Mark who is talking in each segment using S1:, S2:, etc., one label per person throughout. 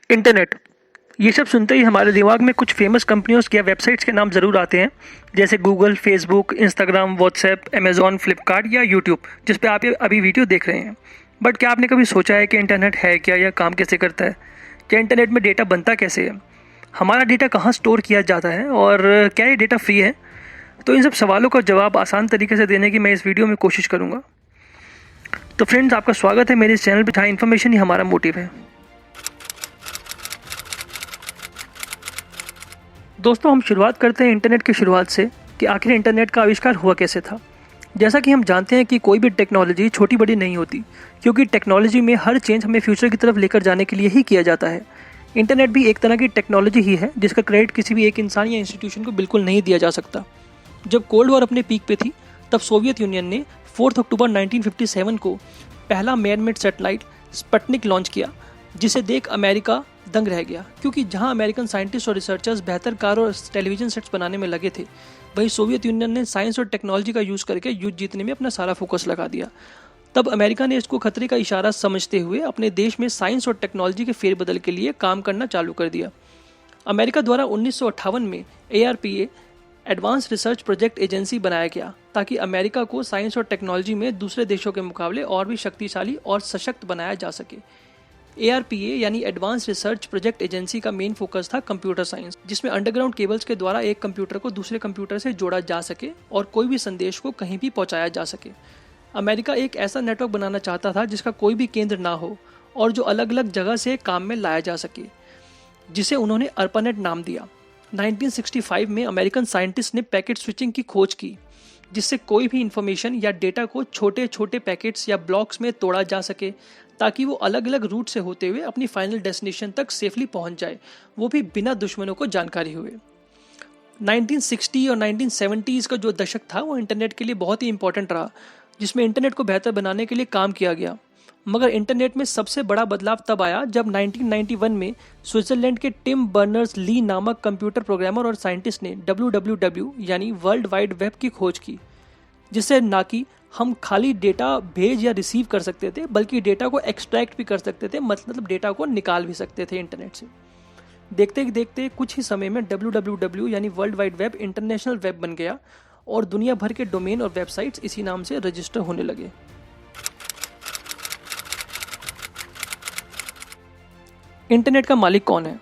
S1: Internet, ये सब सुनते ही हमारे दिमाग में कुछ फेमस कंपनियों या वेबसाइट्स के नाम ज़रूर आते हैं, जैसे Google, Facebook, Instagram, WhatsApp, Amazon, Flipkart या यूट्यूब, जिस पे आप ये अभी वीडियो देख रहे हैं। बट क्या आपने कभी सोचा है कि इंटरनेट है क्या, या काम कैसे करता है? क्या इंटरनेट में डेटा बनता कैसे है? हमारा डेटा कहाँ स्टोर किया जाता है, और क्या ये डेटा फ्री है? तो इन सब सवालों का जवाब आसान तरीके से देने की मैं इस वीडियो में कोशिश करूँगा। तो फ्रेंड्स, आपका स्वागत है मेरे इस चैनल पर, जहाँ इन्फॉर्मेशन ही हमारा मोटिव है। दोस्तों, हम शुरुआत करते हैं इंटरनेट की शुरुआत से कि आखिर इंटरनेट का आविष्कार हुआ कैसे था। जैसा कि हम जानते हैं कि कोई भी टेक्नोलॉजी छोटी बड़ी नहीं होती, क्योंकि टेक्नोलॉजी में हर चेंज हमें फ्यूचर की तरफ लेकर जाने के लिए ही किया जाता है। इंटरनेट भी एक तरह की टेक्नोलॉजी ही है, जिसका क्रेडिट किसी भी एक इंसान या इंस्टीट्यूशन को बिल्कुल नहीं दिया जा सकता। जब कोल्ड वॉर अपने पीक पे थी, तब सोवियत यूनियन ने 4 अक्टूबर 1957 को पहला man made satellite Sputnik launch किया, जिसे देख अमेरिका दंग रह गया, क्योंकि जहां अमेरिकन साइंटिस्ट और रिसर्चर्स बेहतर कार और टेलीविजन सेट्स बनाने में लगे थे, वहीं सोवियत यूनियन ने साइंस और टेक्नोलॉजी का यूज़ करके युद्ध जीतने में अपना सारा फोकस लगा दिया। तब अमेरिका ने इसको खतरे का इशारा समझते हुए अपने देश में साइंस और टेक्नोलॉजी के फेरबदल के लिए काम करना चालू कर दिया। अमेरिका द्वारा 1958 में ARPA advance research project agency बनाया गया, ताकि अमेरिका को साइंस और टेक्नोलॉजी में दूसरे देशों के मुकाबले और भी शक्तिशाली और सशक्त बनाया जा सके। ARPA यानी एडवांस रिसर्च प्रोजेक्ट एजेंसी का मेन फोकस था कंप्यूटर साइंस, जिसमें अंडरग्राउंड केबल्स के द्वारा एक कंप्यूटर को दूसरे कंप्यूटर से जोड़ा जा सके और कोई भी संदेश को कहीं भी पहुंचाया जा सके। अमेरिका एक ऐसा नेटवर्क बनाना चाहता था जिसका कोई भी केंद्र ना हो और जो अलग अलग जगह से काम में लाया जा सके, जिसे उन्होंने अर्पानेट नाम दिया। 1965 में अमेरिकन साइंटिस्ट ने पैकेट स्विचिंग की खोज की, जिससे कोई भी इंफॉर्मेशन या डेटा को छोटे छोटे पैकेट्स या ब्लॉक्स में तोड़ा जा सके, ताकि वो अलग अलग रूट से होते हुए अपनी फाइनल डेस्टिनेशन तक सेफली पहुंच जाए, वो भी बिना दुश्मनों को जानकारी हुए। 1960 और 1970s का जो दशक था, वो इंटरनेट के लिए बहुत ही इंपॉर्टेंट रहा, जिसमें इंटरनेट को बेहतर बनाने के लिए काम किया गया। मगर इंटरनेट में सबसे बड़ा बदलाव तब आया जब 1991 में स्विट्जरलैंड के टिम बर्नर्स ली नामक कंप्यूटर प्रोग्रामर और साइंटिस्ट ने WWW यानी वर्ल्ड वाइड वेब की खोज की, जिससे ना कि हम खाली डेटा भेज या रिसीव कर सकते थे, बल्कि डेटा को एक्सट्रैक्ट भी कर सकते थे, मतलब डेटा को निकाल भी सकते थे इंटरनेट से। देखते देखते कुछ ही समय में WWW यानी world wide web international web बन गया और दुनिया भर के डोमेन और वेबसाइट्स इसी नाम से रजिस्टर होने लगे। इंटरनेट का मालिक कौन है?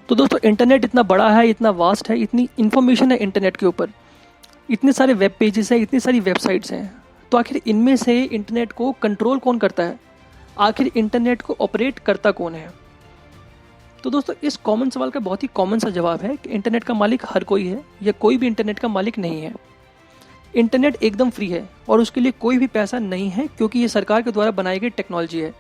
S1: तो दोस्तों, इंटरनेट इतना बड़ा है, इतना वास्ट है, इतनी इन्फॉर्मेशन है इंटरनेट के ऊपर, इतने सारे वेब पेजेस हैं, इतनी सारी वेबसाइट्स हैं, तो आखिर इनमें से इंटरनेट को कंट्रोल कौन करता है? आखिर इंटरनेट को ऑपरेट करता कौन है? तो दोस्तों, इस कॉमन सवाल का बहुत ही कॉमन सा जवाब है कि इंटरनेट का मालिक हर कोई है, या कोई भी इंटरनेट का मालिक नहीं है। इंटरनेट एकदम फ्री है और उसके लिए कोई भी पैसा नहीं है, क्योंकि ये सरकार के द्वारा बनाई गई टेक्नोलॉजी है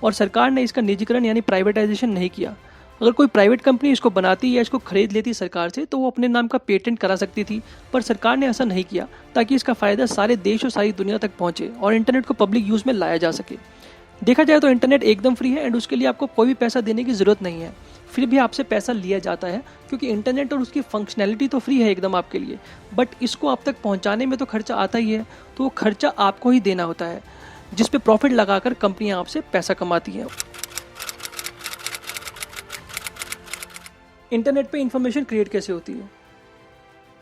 S1: और सरकार ने इसका निजीकरण यानी प्राइवेटाइजेशन नहीं किया। अगर कोई प्राइवेट कंपनी इसको बनाती या इसको खरीद लेती सरकार से, तो वो अपने नाम का पेटेंट करा सकती थी, पर सरकार ने ऐसा नहीं किया, ताकि इसका फ़ायदा सारे देश और सारी दुनिया तक पहुंचे और इंटरनेट को पब्लिक यूज़ में लाया जा सके। देखा जाए तो इंटरनेट एकदम फ्री है एंड उसके लिए आपको कोई भी पैसा देने की ज़रूरत नहीं है। फिर भी आपसे पैसा लिया जाता है, क्योंकि इंटरनेट और उसकी फंक्शनैलिटी तो फ्री है एकदम आपके लिए, बट इसको आप तक पहुँचाने में तो खर्चा आता ही है, तो वो खर्चा आपको ही देना होता है, जिस पे प्रॉफिट लगाकर कंपनियाँ आपसे पैसा कमाती हैं। इंटरनेट पे इंफॉर्मेशन क्रिएट कैसे होती है?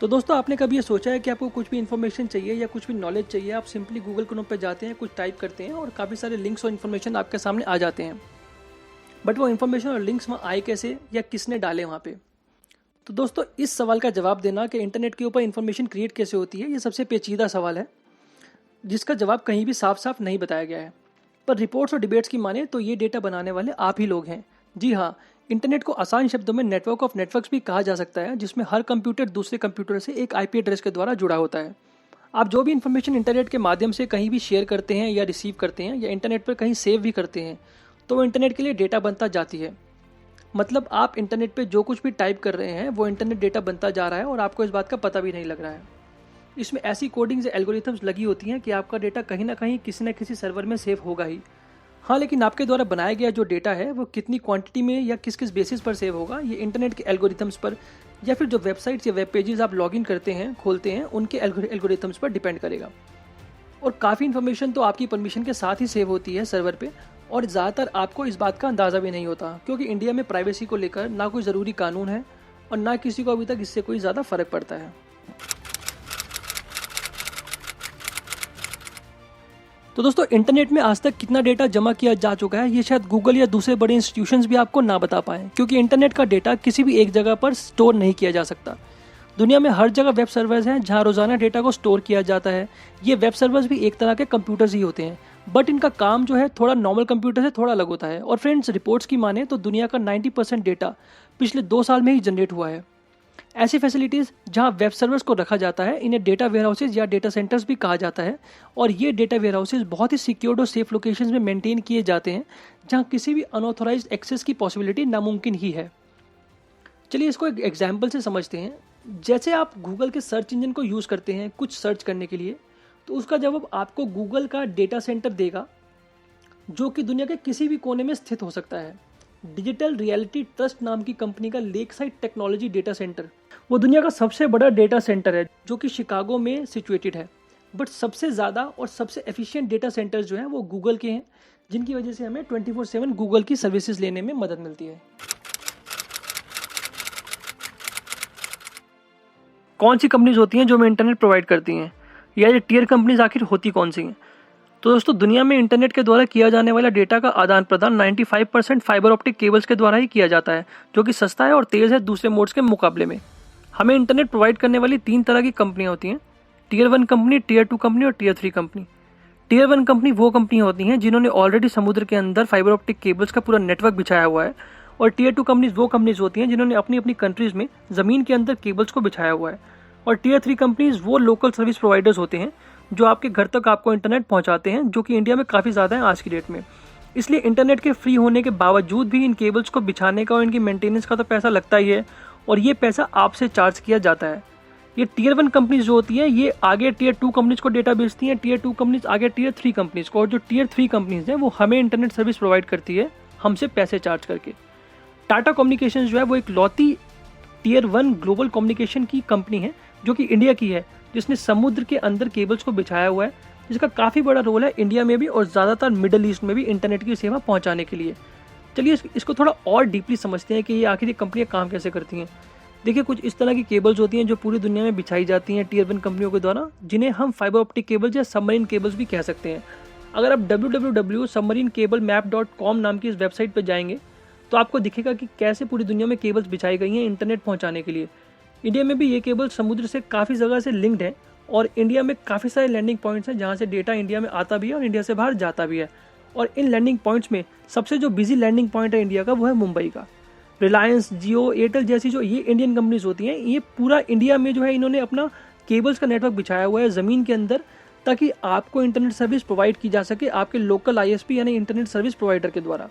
S1: तो दोस्तों, आपने कभी ये सोचा है कि आपको कुछ भी इंफॉर्मेशन चाहिए या कुछ भी नॉलेज चाहिए, आप सिंपली गूगल क्रोम पे जाते हैं, कुछ टाइप करते हैं और काफ़ी सारे लिंक्स और इन्फॉर्मेशन आपके सामने आ जाते हैं। बट वो इन्फॉर्मेशन और लिंक्स वहाँ आए कैसे, या किसने डाले वहाँ पे? तो दोस्तों, इस सवाल का जवाब देना कि इंटरनेट के ऊपर इन्फॉर्मेशन क्रिएट कैसे होती है, ये सबसे पेचीदा सवाल है, जिसका जवाब कहीं भी साफ साफ नहीं बताया गया है। पर रिपोर्ट्स और डिबेट्स की माने तो ये डेटा बनाने वाले आप ही लोग हैं। जी हाँ, इंटरनेट को आसान शब्दों में नेटवर्क ऑफ नेटवर्क्स भी कहा जा सकता है, जिसमें हर कंप्यूटर दूसरे कंप्यूटर से एक IP एड्रेस के द्वारा जुड़ा होता है। आप जो भी इन्फॉर्मेशन इंटरनेट के माध्यम से कहीं भी शेयर करते हैं या रिसीव करते हैं या इंटरनेट पर कहीं सेव भी करते हैं, तो वो इंटरनेट के लिए डेटा बनता जाती है। मतलब आप इंटरनेट पर जो कुछ भी टाइप कर रहे हैं, वो इंटरनेट डेटा बनता जा रहा है और आपको इस बात का पता भी नहीं लग रहा है। इसमें ऐसी कोडिंग्स या एल्गोरिथम्स लगी होती हैं कि आपका डेटा कहीं ना कहीं किसी न किसी सर्वर में सेव होगा ही। हाँ, लेकिन आपके द्वारा बनाया गया जो डेटा है, वो कितनी क्वांटिटी में या किस किस बेसिस पर सेव होगा, ये इंटरनेट के एल्गोरिथम्स पर या फिर जो वेबसाइट्स या वेब पेजेस आप लॉगिन करते हैं, खोलते हैं, उनके एल्गोरिथम्स पर डिपेंड करेगा। और काफ़ी इन्फॉर्मेशन तो आपकी परमिशन के साथ ही सेव होती है सर्वर पे, और ज़्यादातर आपको इस बात का अंदाज़ा भी नहीं होता, क्योंकि इंडिया में प्राइवेसी को लेकर ना कोई ज़रूरी कानून है और ना किसी को अभी तक इससे कोई ज़्यादा फ़र्क पड़ता है। तो दोस्तों, इंटरनेट में आज तक कितना डेटा जमा किया जा चुका है ये शायद गूगल या दूसरे बड़े इंस्टीट्यूशंस भी आपको ना बता पाएं, क्योंकि इंटरनेट का डेटा किसी भी एक जगह पर स्टोर नहीं किया जा सकता। दुनिया में हर जगह वेब सर्वर्स हैं जहां रोजाना डेटा को स्टोर किया जाता है। ये वेब सर्वर्स भी एक तरह के कंप्यूटर्स ही होते हैं, बट इनका काम जो है थोड़ा नॉर्मल कंप्यूटर से थोड़ा अलग होता है। और फ्रेंड्स, रिपोर्ट्स की माने तो दुनिया का 90% डेटा पिछले 2 साल में ही जनरेट हुआ है। ऐसी फैसिलिटीज़ जहां वेब सर्वर्स को रखा जाता है, इन्हें डेटा वेयरहाउसेज या डेटा सेंटर्स भी कहा जाता है। और ये डेटा वेयरहाउसेज बहुत ही सिक्योर्ड और सेफ लोकेशंस में मेंटेन किए जाते हैं, जहां किसी भी अनऑथोराइज्ड एक्सेस की पॉसिबिलिटी नामुमकिन ही है। चलिए इसको एक एग्जाम्पल से समझते हैं। जैसे आप गूगल के सर्च इंजन को यूज़ करते हैं कुछ सर्च करने के लिए, तो उसका जवाब आपको गूगल का डेटा सेंटर देगा, जो कि दुनिया के किसी भी कोने में स्थित हो सकता है। डिजिटल रियलिटी ट्रस्ट नाम की कंपनी का लेकसाइड टेक्नोलॉजी डेटा सेंटर वो दुनिया का सबसे बड़ा डेटा सेंटर है, जो कि शिकागो में सिचुएटेड है। बट सबसे ज़्यादा और सबसे एफिशिएंट डेटा सेंटर्स जो हैं वो गूगल के हैं, जिनकी वजह से हमें 24/7 गूगल की सर्विसेज लेने में मदद मिलती है। कौन सी कंपनीज होती हैं जो हमें इंटरनेट प्रोवाइड करती हैं, या ये टियर कंपनीज आखिर होती कौन सी हैं? तो दोस्तों, दुनिया में इंटरनेट के द्वारा किया जाने वाला डेटा का आदान प्रदान 95% फाइबर ऑप्टिक केबल्स के द्वारा ही किया जाता है, जो कि सस्ता है और तेज़ है दूसरे मोड्स के मुकाबले में। हमें इंटरनेट प्रोवाइड करने वाली 3 तरह की कंपनियां होती हैं: टियर 1 कंपनी, टियर 2 कंपनी और टियर 3 कंपनी। टियर 1 कंपनी वो कंपनी होती हैं जिन्होंने ऑलरेडी समुद्र के अंदर फाइबर ऑप्टिक केबल्स का पूरा नेटवर्क बिछाया हुआ है। और टियर 2 कंपनीज वो कंपनीज होती हैं जिन्होंने अपनी अपनी कंट्रीज में ज़मीन के अंदर केबल्स को बिछाया हुआ है। और टियर 3 कंपनीज वो लोकल सर्विस प्रोवाइडर्स होते हैं जो आपके घर तक आपको इंटरनेट पहुंचाते हैं, जो कि इंडिया में काफ़ी ज़्यादा है आज की डेट में। इसलिए इंटरनेट के फ्री होने के बावजूद भी इन केबल्स को बिछाने का और इनकी मेंटेनेंस का तो पैसा लगता ही है, और ये पैसा आपसे चार्ज किया जाता है। ये टियर 1 कंपनीज जो होती हैं ये आगे टियर 2 कंपनीज को डेटा बेचती हैं, टियर 2 कंपनीज आगे टियर 3 कंपनीज को, और जो टियर 3 कंपनीज हैं वो हमें इंटरनेट सर्विस प्रोवाइड करती है हमसे पैसे चार्ज करके। टाटा कम्युनिकेशंस जो है वो एक लौती टियर 1 ग्लोबल कम्युनिकेशन की कंपनी है, जो कि इंडिया की है, जिसने समुद्र के अंदर केबल्स को बिछाया हुआ है, जिसका काफ़ी बड़ा रोल है इंडिया में भी और ज़्यादातर मिडल ईस्ट में भी इंटरनेट की सेवा पहुंचाने के लिए। चलिए इसको थोड़ा और डीपली समझते हैं कि ये आखिर ये कंपनियां काम कैसे करती हैं। देखिए, कुछ इस तरह की केबल्स होती हैं जो पूरी दुनिया में बिछाई जाती हैं टियर 1 कंपनियों के द्वारा, जिन्हें हम फाइबर ऑप्टिक केबल्स या सबमरीन केबल्स भी कह सकते हैं। अगर आप www.submarineCableMap.com नाम की इस वेबसाइट पर जाएंगे तो आपको दिखेगा कि कैसे पूरी दुनिया में केबल्स बिछाई गई हैं इंटरनेट पहुँचाने के लिए। इंडिया में भी ये केबल समुद्र से काफ़ी जगह से लिंक्ड है, और इंडिया में काफ़ी सारे लैंडिंग पॉइंट्स हैं जहाँ से डेटा इंडिया में आता भी है और इंडिया से बाहर जाता भी है। और इन लैंडिंग पॉइंट्स में सबसे जो बिजी लैंडिंग पॉइंट है इंडिया का, वो है मुंबई का। रिलायंस, जियो, एयरटेल जैसी जो ये इंडियन कंपनीज होती हैं, ये पूरा इंडिया में जो है इन्होंने अपना केबल्स का नेटवर्क बिछाया हुआ है ज़मीन के अंदर, ताकि आपको इंटरनेट सर्विस प्रोवाइड की जा सके आपके लोकल ISP यानी इंटरनेट सर्विस प्रोवाइडर के द्वारा।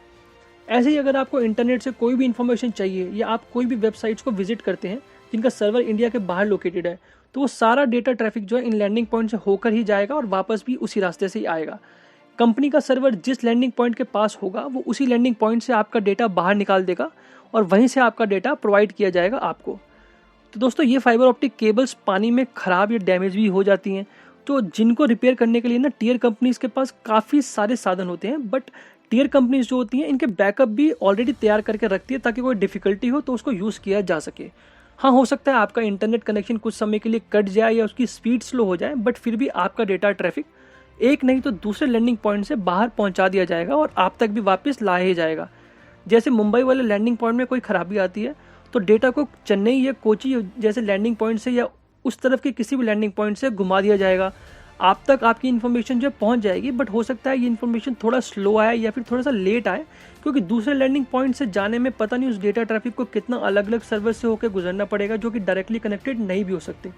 S1: ऐसे ही अगर आपको इंटरनेट से कोई भी इन्फॉर्मेशन चाहिए, या आप कोई भी वेबसाइट्स को विजिट करते हैं जिनका सर्वर इंडिया के बाहर लोकेटेड है, तो वो सारा डेटा ट्रैफिक जो है इन लैंडिंग पॉइंट से होकर ही जाएगा और वापस भी उसी रास्ते से ही आएगा। कंपनी का सर्वर जिस लैंडिंग पॉइंट के पास होगा वो उसी लैंडिंग पॉइंट से आपका डेटा बाहर निकाल देगा और वहीं से आपका डेटा प्रोवाइड किया जाएगा आपको। तो दोस्तों, ये फाइबर ऑप्टिक केबल्स पानी में ख़राब या डैमेज भी हो जाती हैं, तो जिनको रिपेयर करने के लिए ना टियर कंपनीज के पास काफ़ी सारे साधन होते हैं। बट टियर कंपनीज जो होती हैं इनके बैकअप भी ऑलरेडी तैयार करके रखती है, ताकि कोई डिफ़िकल्टी हो तो उसको यूज़ किया जा सके। हाँ, हो सकता है आपका इंटरनेट कनेक्शन कुछ समय के लिए कट जाए या उसकी स्पीड स्लो हो जाए, बट फिर भी आपका डेटा ट्रैफिक एक नहीं तो दूसरे लैंडिंग पॉइंट से बाहर पहुंचा दिया जाएगा और आप तक भी वापस लाया ही जाएगा। जैसे मुंबई वाले लैंडिंग पॉइंट में कोई खराबी आती है तो डेटा को चेन्नई या कोची जैसे लैंडिंग पॉइंट से या उस तरफ के किसी भी लैंडिंग पॉइंट से घुमा दिया जाएगा। आप तक आपकी इन्फॉर्मेशन जो पहुंच जाएगी, बट हो सकता है ये इन्फॉर्मेशन थोड़ा स्लो आए या फिर थोड़ा सा लेट आए, क्योंकि दूसरे लैंडिंग पॉइंट से जाने में पता नहीं उस डेटा ट्रैफिक को कितना अलग अलग सर्वर से होकर गुजरना पड़ेगा, जो कि डायरेक्टली कनेक्टेड नहीं भी हो सकते।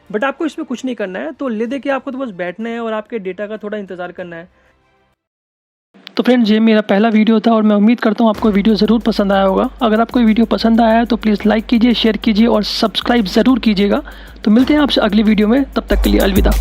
S1: बट आपको इसमें कुछ नहीं करना है, तो ले दे के आपको तो बस बैठना है और आपके डेटा का थोड़ा इंतज़ार करना है। तो फ्रेंड्स, ये मेरा पहला वीडियो था और मैं उम्मीद करता हूँ आपको वीडियो ज़रूर पसंद आया होगा। अगर आपको वीडियो पसंद आया है तो प्लीज़ लाइक कीजिए, शेयर कीजिए और सब्सक्राइब ज़रूर कीजिएगा। तो मिलते हैं आपसे अगली वीडियो में, तब तक के लिए अलविदा।